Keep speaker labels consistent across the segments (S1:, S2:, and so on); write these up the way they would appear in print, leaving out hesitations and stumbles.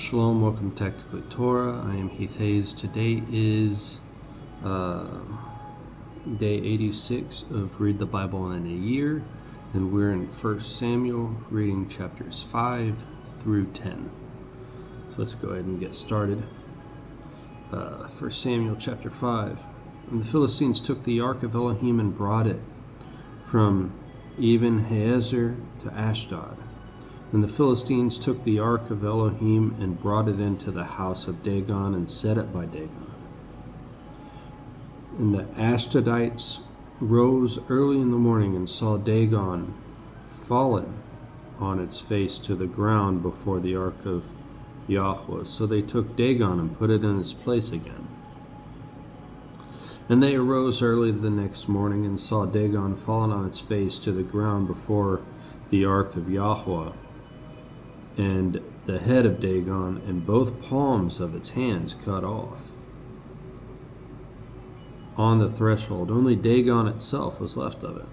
S1: Shalom, welcome to Tactically Torah. I am Heath Hayes. Today is day 86 of Read the Bible in a Year, and we're in 1 Samuel, reading chapters 5 through 10. So let's go ahead and get started. 1 Samuel chapter 5. And the Philistines took the ark of Elohim and brought it from Even-Haezer to Ashdod. And the Philistines took the ark of Elohim and brought it into the house of Dagon and set it by Dagon. And the Ashdodites rose early in the morning and saw Dagon fallen on its face to the ground before the ark of Yahweh. So they took Dagon and put it in its place again. And they arose early the next morning and saw Dagon fallen on its face to the ground before the ark of Yahweh, and the head of Dagon and both palms of its hands cut off. On the threshold, only Dagon itself was left of it.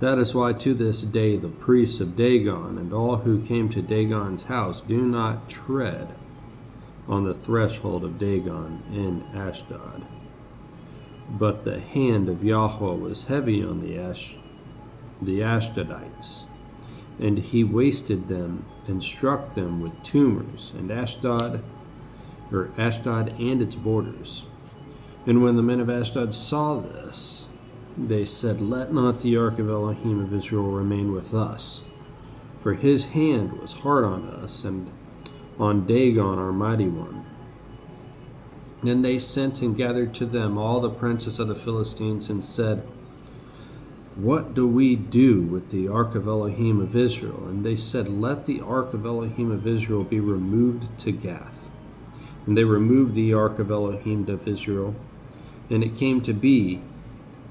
S1: That is why to this day the priests of Dagon and all who came to Dagon's house do not tread on the threshold of Dagon in Ashdod. But the hand of Yahweh was heavy on the Ashdodites, and he wasted them and struck them with tumors, and Ashdod and its borders. And when the men of Ashdod saw this, they said, "Let not the ark of Elohim of Israel remain with us, for his hand was hard on us, and on Dagon our mighty one." And they sent and gathered to them all the princes of the Philistines, and said, "What do we do with the ark of Elohim of Israel?" And they said, "Let the ark of Elohim of Israel be removed to Gath." And they removed the ark of Elohim of Israel. And it came to be,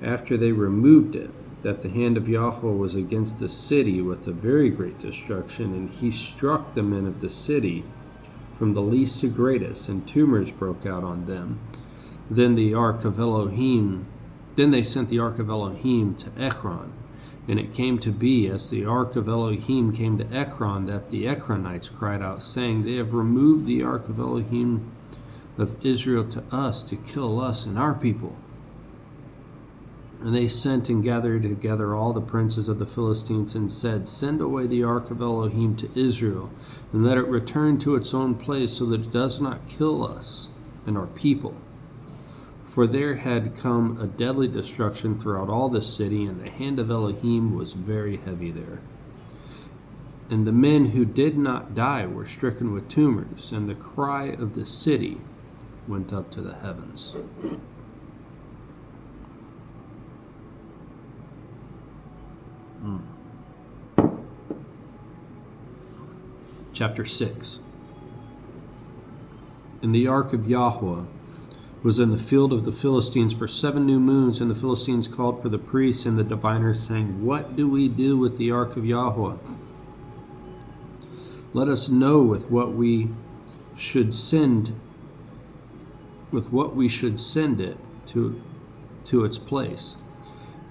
S1: after they removed it, that the hand of Yahweh was against the city with a very great destruction, and he struck the men of the city from the least to greatest, and tumors broke out on them. Then they sent the ark of Elohim to Ekron. And it came to be, as the ark of Elohim came to Ekron, that the Ekronites cried out, saying, "They have removed the ark of Elohim of Israel to us, to kill us and our people." And they sent and gathered together all the princes of the Philistines, and said, "Send away the ark of Elohim to Israel, and let it return to its own place, so that it does not kill us and our people." For there had come a deadly destruction throughout all the city, and the hand of Elohim was very heavy there. And the men who did not die were stricken with tumors, and the cry of the city went up to the heavens. Chapter 6. And the ark of Yahweh was in the field of the Philistines for 7 new moons, and the Philistines called for the priests and the diviners, saying, "What do we do with the ark of Yahweh? Let us know with what we should send it to its place."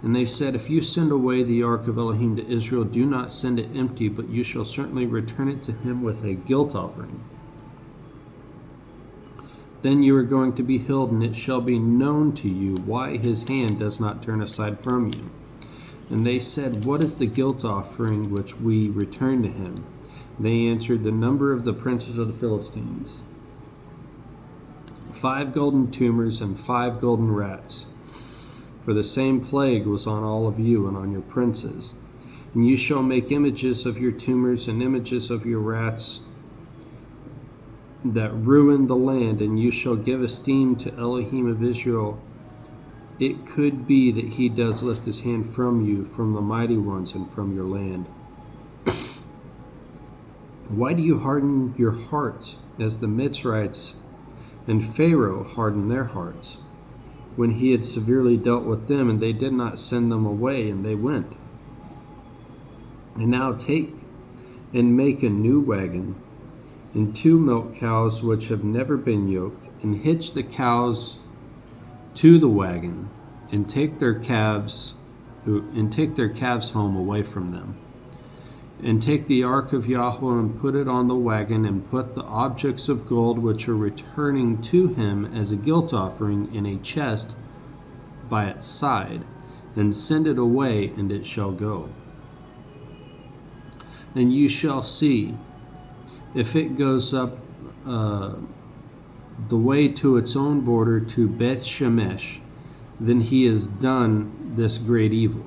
S1: And they said, "If you send away the ark of Elohim to Israel, do not send it empty, but you shall certainly return it to him with a guilt offering. Then you are going to be healed, and it shall be known to you why his hand does not turn aside from you." And they said, "What is the guilt offering which we return to him?" They answered, "The number of the princes of the Philistines, 5 golden tumors and 5 golden rats. For the same plague was on all of you and on your princes. And you shall make images of your tumors and images of your rats that ruin the land, and you shall give esteem to Elohim of Israel. It could be that he does lift his hand from you, from the mighty ones, and from your land. Why do you harden your hearts, as the Mitzrites and Pharaoh hardened their hearts, when he had severely dealt with them, and they did not send them away, and they went? And now take and make a new wagon, and 2 milk cows which have never been yoked, and hitch the cows to the wagon, and take their calves home away from them. And take the ark of Yahweh and put it on the wagon, and put the objects of gold which are returning to him as a guilt offering in a chest by its side, and send it away, and it shall go. And you shall see, if it goes up the way to its own border to Beth Shemesh, then he has done this great evil.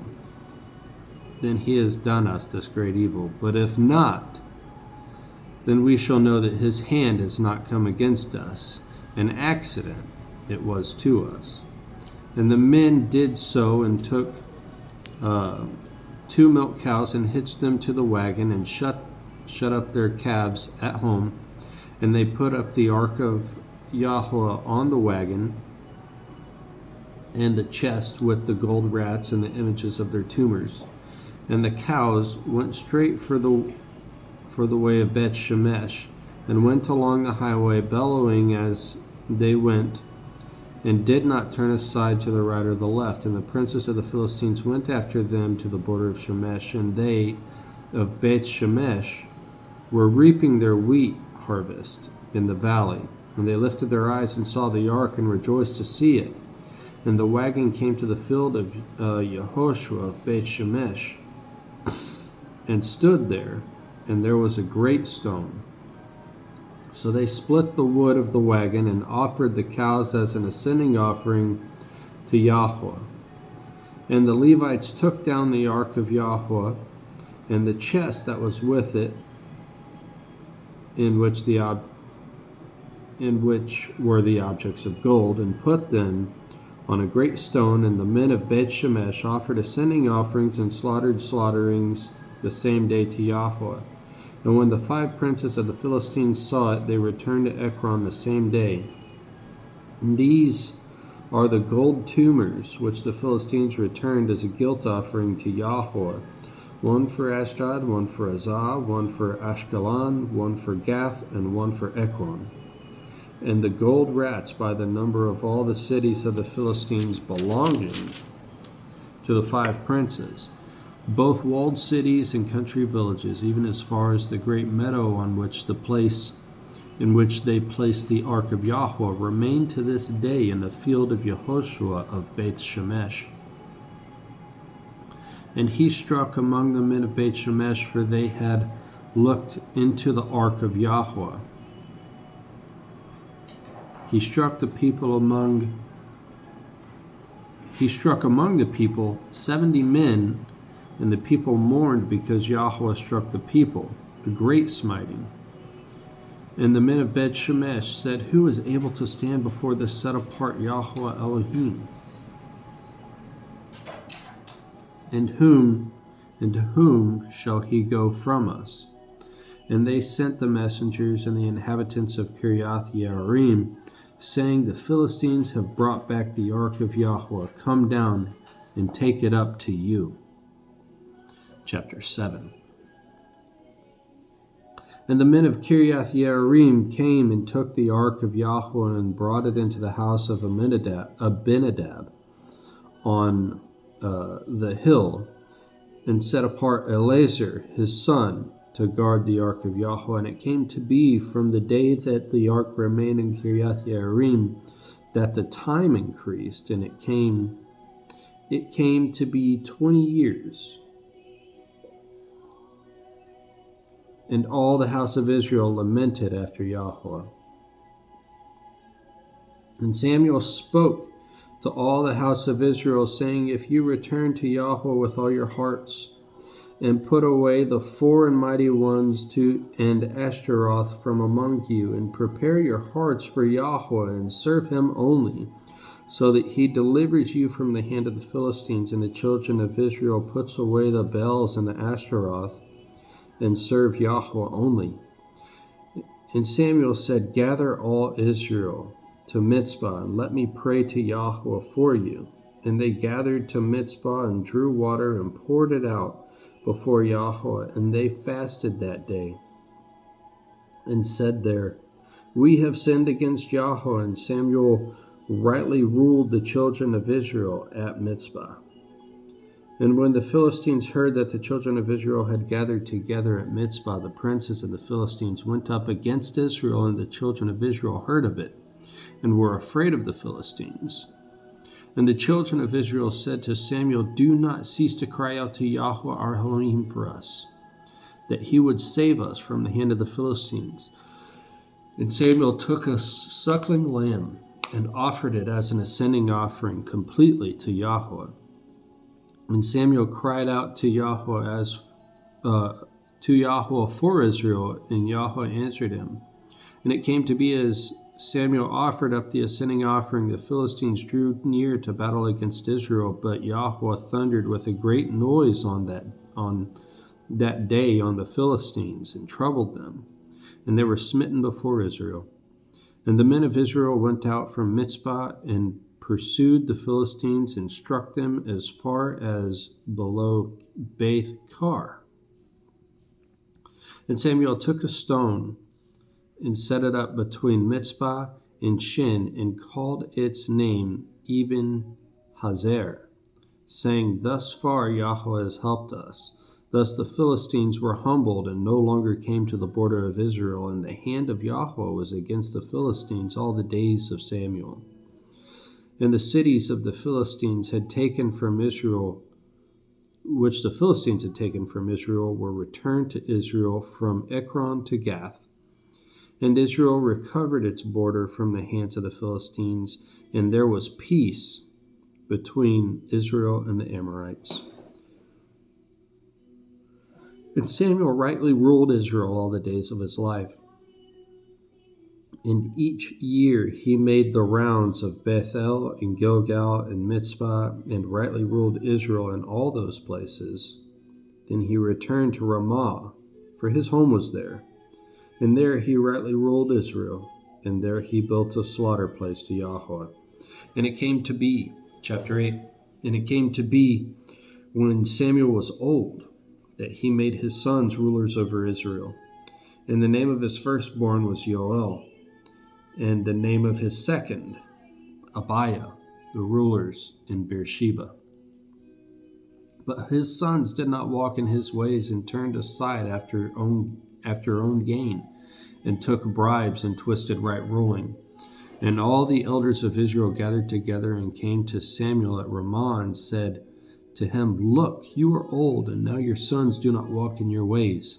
S1: Then he has done us this great evil. But if not, then we shall know that his hand has not come against us. An accident it was to us. And the men did so, and took 2 milk cows, and hitched them to the wagon, and shut up their calves at home. And they put up the ark of Yahweh on the wagon, and the chest with the gold rats and the images of their tumors. And the cows went straight for the way of Beth Shemesh, and went along the highway, bellowing as they went, and did not turn aside to the right or the left. And the princes of the Philistines went after them to the border of Shemesh, and they of Beth Shemesh were reaping their wheat harvest in the valley. And they lifted their eyes and saw the ark, and rejoiced to see it. And the wagon came to the field of Yehoshua of Beth Shemesh, and stood there, and there was a great stone. So they split the wood of the wagon, and offered the cows as an ascending offering to Yahweh. And the Levites took down the ark of Yahweh, and the chest that was with it, in which were the objects of gold, and put them on a great stone. And the men of Beth Shemesh offered ascending offerings and slaughtered slaughterings the same day to Yahweh. And when the 5 princes of the Philistines saw it, they returned to Ekron the same day. And these are the gold tumors which the Philistines returned as a guilt offering to Yahweh: 1 for Ashdod, 1 for Azah, 1 for Ashkelon, 1 for Gath, and 1 for Ekron. And the gold rats by the number of all the cities of the Philistines belonging to the 5 princes, both walled cities and country villages, even as far as the great meadow on which the place in which they placed the ark of Yahweh, remain to this day in the field of Yehoshua of Beth Shemesh. And he struck among the men of Beth Shemesh, for they had looked into the ark of Yahweh. He struck among the people 70 men, and the people mourned because Yahweh struck the people, a great smiting. And the men of Beth Shemesh said, Who is able to stand before this set apart Yahweh Elohim? And to whom shall he go from us? And they sent the messengers and the inhabitants of Kiriath Yearim, saying, The Philistines have brought back the ark of Yahweh. Come down and take it up to you. Chapter 7. And the men of Kiriath Yearim came and took the ark of Yahweh, and brought it into the house of Abinadab on the hill, and set apart Eleazar his son to guard the ark of Yahweh. And it came to be from the day that the ark remained in Kiriath Yearim that the time increased, and it came to be 20 years. And all the house of Israel lamented after Yahweh. And Samuel spoke to all the house of Israel, saying, If you return to Yahweh with all your hearts, and put away the foreign mighty ones and Ashtaroth from among you, and prepare your hearts for Yahweh, and serve him only, so that he delivers you from the hand of the Philistines, and the children of Israel puts away the Baals and the Ashtaroth, and serve Yahweh only. And Samuel said, Gather all Israel to Mitzpah, and let me pray to Yahweh for you. And they gathered to Mitzpah, and drew water, and poured it out before Yahweh. And they fasted that day, and said there, We have sinned against Yahweh. And Samuel rightly ruled the children of Israel at Mitzpah. And when the Philistines heard that the children of Israel had gathered together at Mizpah, the princes of the Philistines went up against Israel, and the children of Israel heard of it, and were afraid of the Philistines. And the children of Israel said to Samuel, "Do not cease to cry out to Yahweh our Elohim for us, that he would save us from the hand of the Philistines." And Samuel took a suckling lamb and offered it as an ascending offering completely to Yahweh. And Samuel cried out to Yahweh for Israel, and Yahweh answered him. And it came to be, as Samuel offered up the ascending offering, the Philistines drew near to battle against Israel, but Yahweh thundered with a great noise on that day on the Philistines, and troubled them, and they were smitten before Israel. And the men of Israel went out from Mizpah and pursued the Philistines and struck them as far as below Beth Kar. And Samuel took a stone and set it up between Mizpah and Shin, and called its name Eben Hazer, saying, "Thus far Yahweh has helped us." Thus the Philistines were humbled and no longer came to the border of Israel, and the hand of Yahweh was against the Philistines all the days of Samuel. And the cities of the Philistines had taken from Israel, which the Philistines had taken from Israel, were returned to Israel from Ekron to Gath. And Israel recovered its border from the hands of the Philistines, and there was peace between Israel and the Amorites. And Samuel rightly ruled Israel all the days of his life. And each year he made the rounds of Bethel and Gilgal and Mizpah, and rightly ruled Israel in all those places. Then he returned to Ramah, for his home was there. And there he rightly ruled Israel, and there he built a slaughter place to Yahweh. And it came to be, chapter 8, and it came to be, when Samuel was old, that he made his sons rulers over Israel. And the name of his firstborn was Yoel, and the name of his second, Abiah, the rulers in Beersheba. But his sons did not walk in his ways, and turned aside after own gain, and took bribes and twisted right ruling. And all the elders of Israel gathered together and came to Samuel at Ramah and said to him, "Look, you are old, and now your sons do not walk in your ways.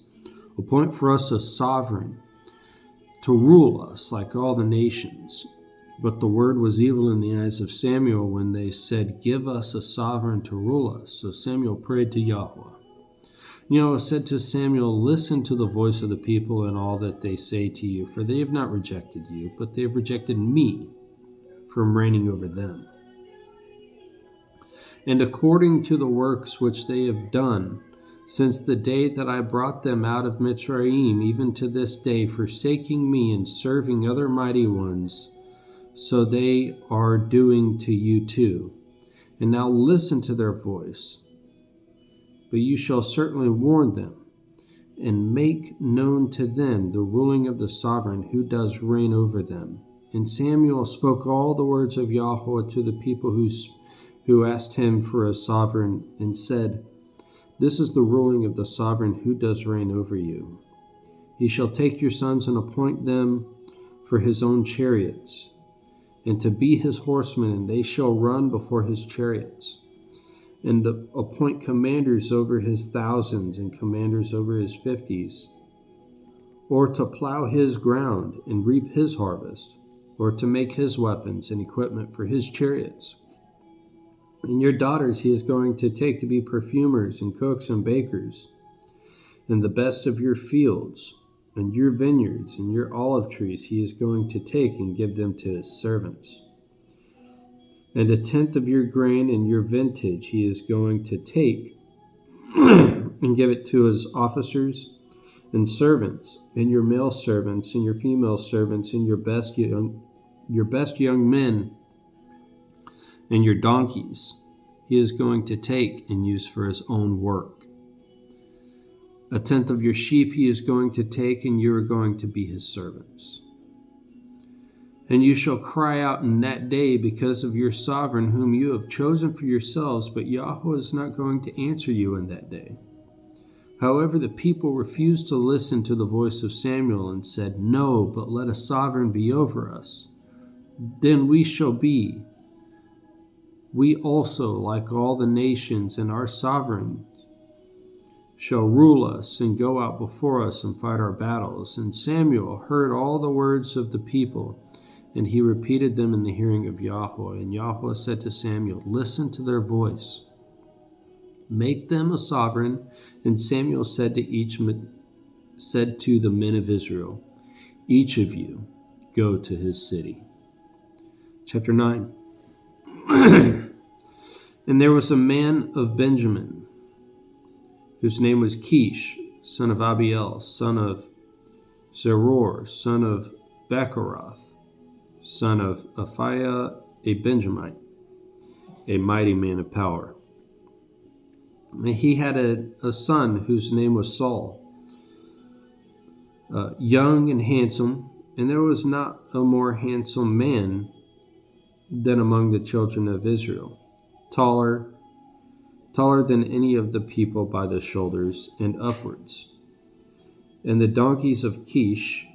S1: Appoint for us a sovereign to rule us like all the nations." But the word was evil in the eyes of Samuel when they said, "Give us a sovereign to rule us." So Samuel prayed to Yahweh. Yahweh said to Samuel, "Listen to the voice of the people and all that they say to you, for they have not rejected you, but they have rejected me from reigning over them. And according to the works which they have done, since the day that I brought them out of Mitzrayim, even to this day, forsaking me and serving other mighty ones, so they are doing to you too. And now listen to their voice. But you shall certainly warn them, and make known to them the ruling of the sovereign who does reign over them." And Samuel spoke all the words of Yahweh to the people who asked him for a sovereign, and said, "This is the ruling of the sovereign who does reign over you. He shall take your sons and appoint them for his own chariots, and to be his horsemen, and they shall run before his chariots. And appoint commanders over his thousands and commanders over his 50s, or to plow his ground and reap his harvest, or to make his weapons and equipment for his chariots. And your daughters he is going to take to be perfumers and cooks and bakers, and the best of your fields and your vineyards and your olive trees he is going to take and give them to his servants. And a tenth of your grain and your vintage he is going to take and give it to his officers and servants, and your male servants and your female servants, and your best young men and your donkeys he is going to take and use for his own work. A tenth of your sheep he is going to take, and you are going to be his servants. And you shall cry out in that day because of your sovereign whom you have chosen for yourselves, but Yahweh is not going to answer you in that day. However, the people refused to listen to the voice of Samuel and said, No, but let a sovereign be over us. Then we shall be, we also, like all the nations, and our sovereign shall rule us and go out before us and fight our battles. And Samuel heard all the words of the people, and he repeated them in the hearing of Yahweh. And Yahweh said to Samuel, Listen to their voice. Make them a sovereign. And Samuel said to the men of Israel, Each of you go to his city. Chapter 9. And there was a man of Benjamin, whose name was Kish, son of Abiel, son of Zeror, son of Bechorath, son of Aphiah, a Benjamite, a mighty man of power. And he had a son whose name was Saul, young and handsome, and there was not a more handsome man than among the children of Israel, taller than any of the people by the shoulders and upwards. And the donkeys of Kish,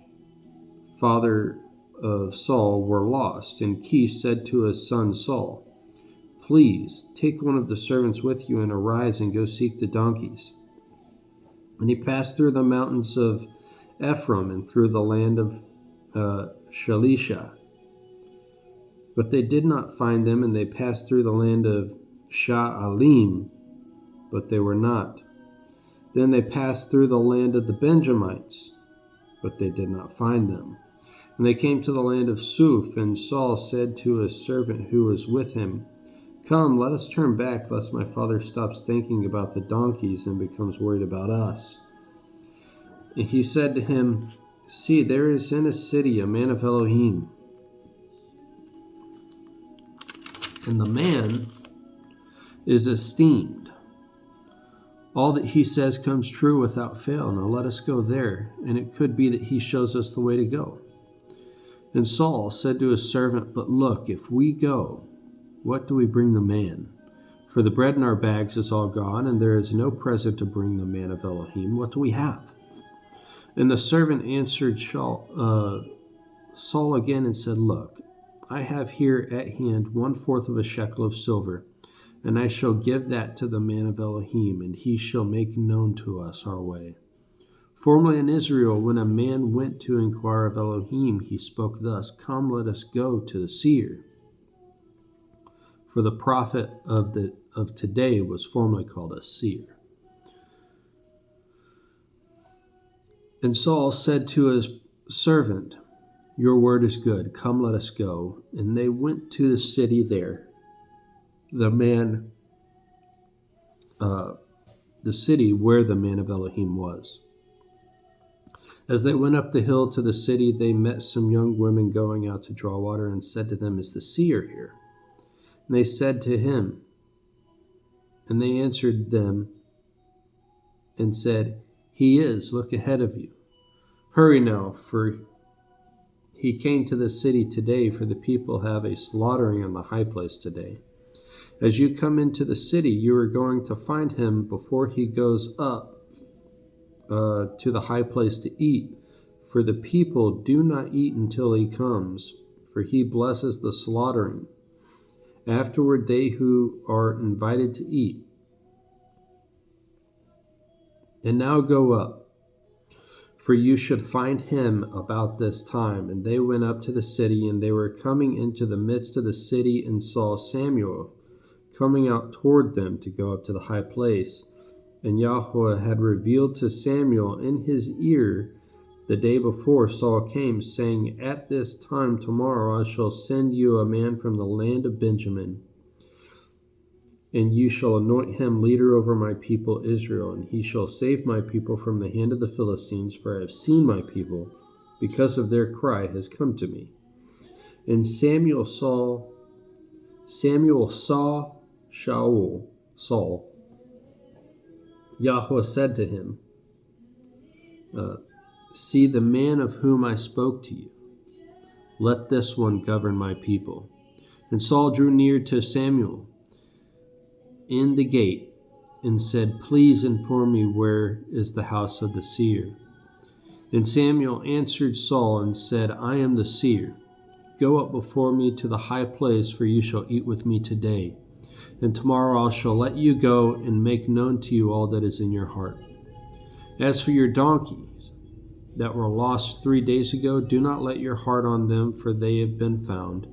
S1: father of Saul, were lost. And Kish said to his son Saul, Please take one of the servants with you and arise and go seek the donkeys. And he passed through the mountains of Ephraim and through the land of Shalisha. But they did not find them, and they passed through the land of Sha'alim, but they were not. Then they passed through the land of the Benjamites, but they did not find them. And they came to the land of Suf, and Saul said to his servant who was with him, Come, let us turn back, lest my father stops thinking about the donkeys and becomes worried about us. And he said to him, See, there is in a city a man of Elohim, and the man is esteemed. All that he says comes true without fail. Now let us go there, and it could be that he shows us the way to go. And Saul said to his servant, But look, if we go, what do we bring the man? For the bread in our bags is all gone, and there is no present to bring the man of Elohim. What do we have? And the servant answered Saul again and said, Look, I have here at hand 1/4 of a shekel of silver, and I shall give that to the man of Elohim, and he shall make known to us our way. Formerly in Israel, when a man went to inquire of Elohim, he spoke thus, Come, let us go to the seer. For the prophet of today was formerly called a seer. And Saul said to his servant, Your word is good. Come, let us go. And they went to the city there. The city where the man of Elohim was. As they went up the hill to the city, they met some young women going out to draw water, and said to them, Is the seer here? And they said to him, and they answered them and said, He is. Look ahead of you. Hurry now, for he came to the city today, for the people have a slaughtering on the high place today. As you come into the city, you are going to find him before he goes up to the high place to eat. For the people do not eat until he comes, for he blesses the slaughtering. Afterward, they who are invited to eat. And now go up, for you should find him about this time. And they went up to the city, and they were coming into the midst of the city, and saw Samuel coming out toward them to go up to the high place. And Yahweh had revealed to Samuel in his ear the day before Saul came, saying, At this time tomorrow I shall send you a man from the land of Benjamin, and you shall anoint him leader over my people Israel, and he shall save my people from the hand of the Philistines, for I have seen my people, because of their cry has come to me. And Samuel saw Saul. Yahweh said to him, See the man of whom I spoke to you. Let this one govern my people." And Saul drew near to Samuel in the gate and said, "Please inform me, where is the house of the seer?" And Samuel answered Saul and said, "I am the seer. Go up before me to the high place, for you shall eat with me today. And tomorrow I shall let you go and make known to you all that is in your heart. As for your donkeys that were lost 3 days ago, do not let your heart on them, for they have been found.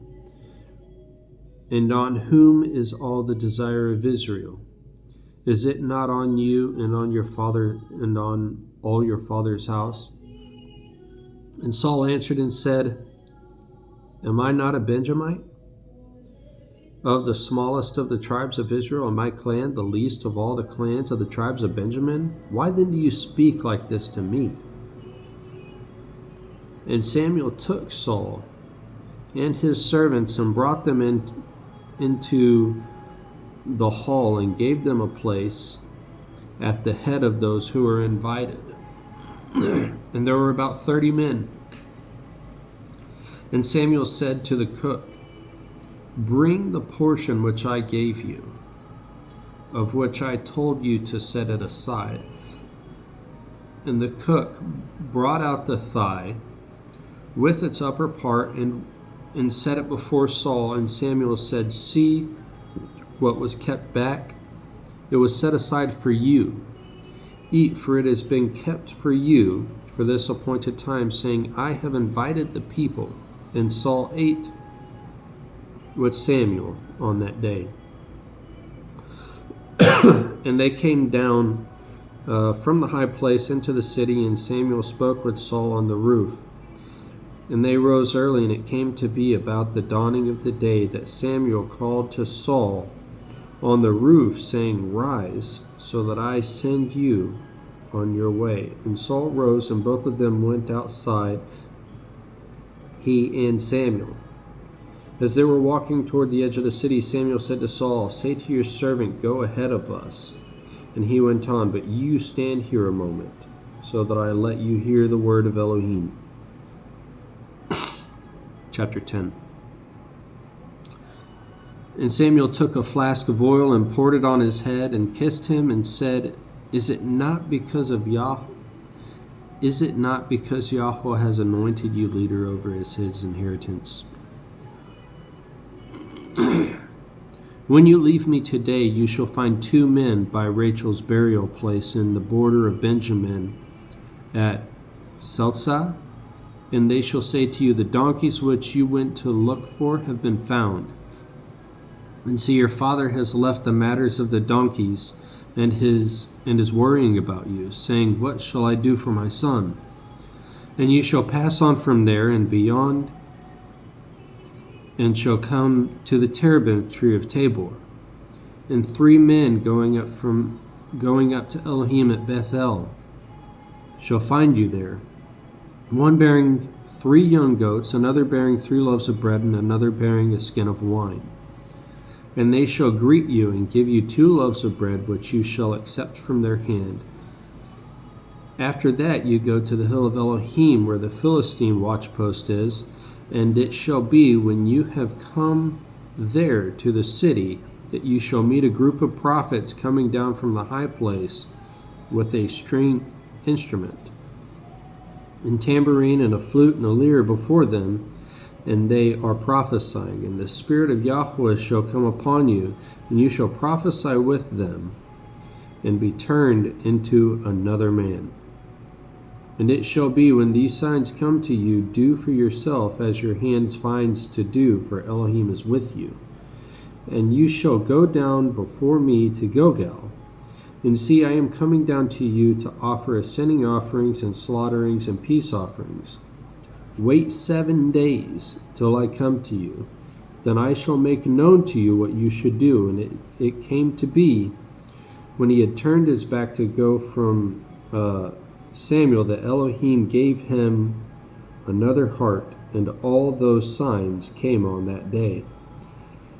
S1: And on whom is all the desire of Israel? Is it not on you and on your father and on all your father's house?" And Saul answered and said, "Am I not a Benjamite? Of the smallest of the tribes of Israel, and my clan the least of all the clans of the tribes of Benjamin? Why then do you speak like this to me?" And Samuel took Saul and his servants and brought them into the hall and gave them a place at the head of those who were invited. And there were about 30 men. And Samuel said to the cook, "Bring the portion which I gave you, of which I told you to set it aside." And the cook brought out the thigh with its upper part and set it before Saul. And Samuel said, "See what was kept back? It was set aside for you. Eat, for it has been kept for you for this appointed time," saying, "I have invited the people." And Saul ate with Samuel on that day. And they came down from the high place into the city, and Samuel spoke with Saul on the roof. And they rose early, and it came to be about the dawning of the day that Samuel called to Saul on the roof, saying, "Rise, so that I send you on your way." And Saul rose, and both of them went outside, he and Samuel. As they were walking toward the edge of the city, Samuel said to Saul, "Say to your servant, go ahead of us." And he went on, "But you stand here a moment, so that I let you hear the word of Elohim." Chapter 10. And Samuel took a flask of oil and poured it on his head and kissed him and said, Is it not because Yahweh has anointed you leader over his inheritance? When you leave me today, you shall find 2 men by Rachel's burial place in the border of Benjamin at Selzah. And they shall say to you, The donkeys which you went to look for have been found. And see, your father has left the matters of the donkeys and is worrying about you, saying, What shall I do for my son? And you shall pass on from there and beyond, and shall come to the terebinth tree of Tabor. And 3 men going up to Elohim at Bethel shall find you there, one bearing 3 young goats, another bearing 3 loaves of bread, and another bearing a skin of wine. And they shall greet you and give you 2 loaves of bread, which you shall accept from their hand. After that you go to the hill of Elohim, where the Philistine watchpost is, and it shall be, when you have come there to the city, that you shall meet a group of prophets coming down from the high place with a string instrument, and tambourine and a flute and a lyre before them, and they are prophesying. And the Spirit of Yahweh shall come upon you, and you shall prophesy with them, and be turned into another man. And it shall be, when these signs come to you, do for yourself as your hand finds to do, for Elohim is with you. And you shall go down before me to Gilgal. And see, I am coming down to you to offer ascending offerings and slaughterings and peace offerings. Wait 7 days till I come to you. Then I shall make known to you what you should do. And it came to be, when he had turned his back to go from Samuel, that Elohim gave him another heart, and all those signs came on that day.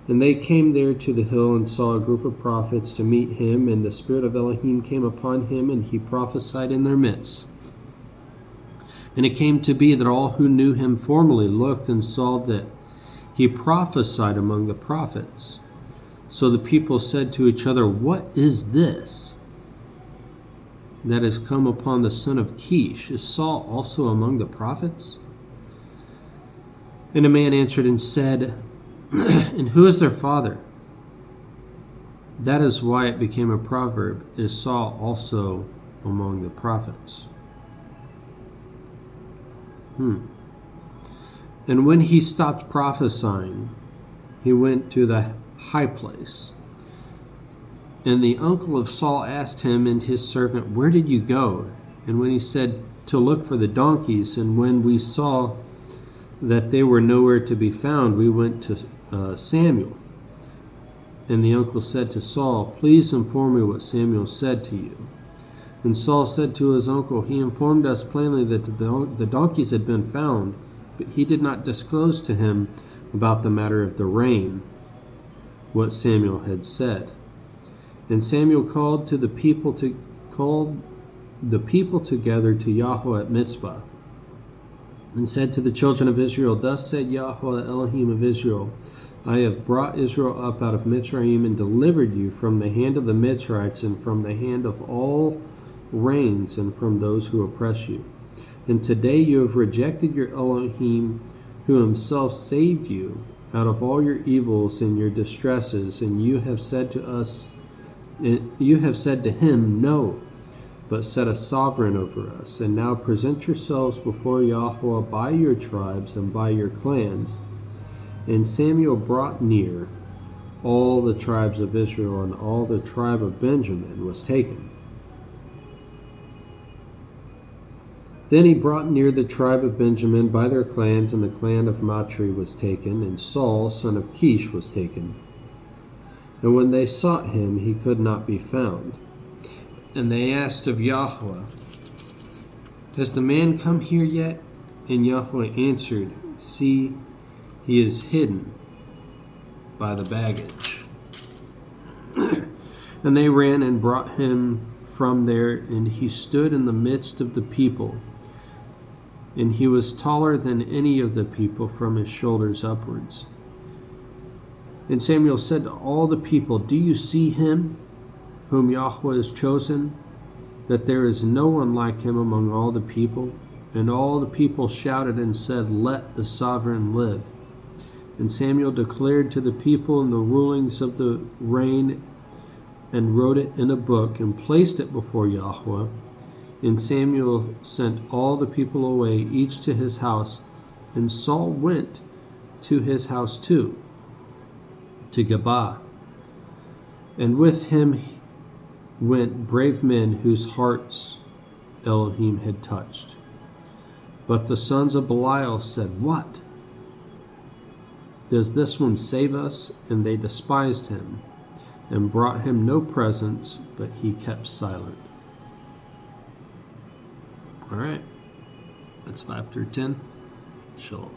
S1: And they came there to the hill and saw a group of prophets to meet him, and the Spirit of Elohim came upon him, and he prophesied in their midst. And it came to be that all who knew him formerly looked and saw that he prophesied among the prophets. So the people said to each other, "What is this that has come upon the son of Kish? Is Saul also among the prophets?" And a man answered and said, "And who is their father?" That is why it became a proverb, "Is Saul also among the prophets?" And when he stopped prophesying, he went to the high place. And the uncle of Saul asked him and his servant, "Where did you go?" And when he said, "To look for the donkeys," and when we saw that they were nowhere to be found, we went to Samuel. And the uncle said to Saul, "Please inform me what Samuel said to you." And Saul said to his uncle, "He informed us plainly that the donkeys had been found, but he did not disclose to him about the matter of the rain, what Samuel had said." And Samuel called the people together to Yahweh at Mizpah, and said to the children of Israel, "Thus said Yahweh, the Elohim of Israel, I have brought Israel up out of Mitzrayim and delivered you from the hand of the Mitzrites and from the hand of all reigns and from those who oppress you. And today you have rejected your Elohim, who himself saved you out of all your evils and your distresses, and you have said to him, 'No, but set a sovereign over us.' And now present yourselves before Yahweh by your tribes and by your clans." And Samuel brought near all the tribes of Israel, and all the tribe of Benjamin was taken. Then he brought near the tribe of Benjamin by their clans, and the clan of Matri was taken, and Saul, son of Kish, was taken. And when they sought him, he could not be found. And they asked of Yahweh, "Has the man come here yet?" And Yahweh answered, "See, he is hidden by the baggage." And they ran and brought him from there, and he stood in the midst of the people. And he was taller than any of the people from his shoulders upwards. And Samuel said to all the people, "Do you see him whom Yahweh has chosen, that there is no one like him among all the people?" And all the people shouted and said, "Let the sovereign live." And Samuel declared to the people in the rulings of the reign, and wrote it in a book, and placed it before Yahweh. And Samuel sent all the people away, each to his house, and Saul went to his house too, to Gabaa. And with him went brave men whose hearts Elohim had touched. But the sons of Belial said, "What? Does this one save us?" And they despised him, and brought him no presents, but he kept silent. All right, that's 5 through 10. Shalom.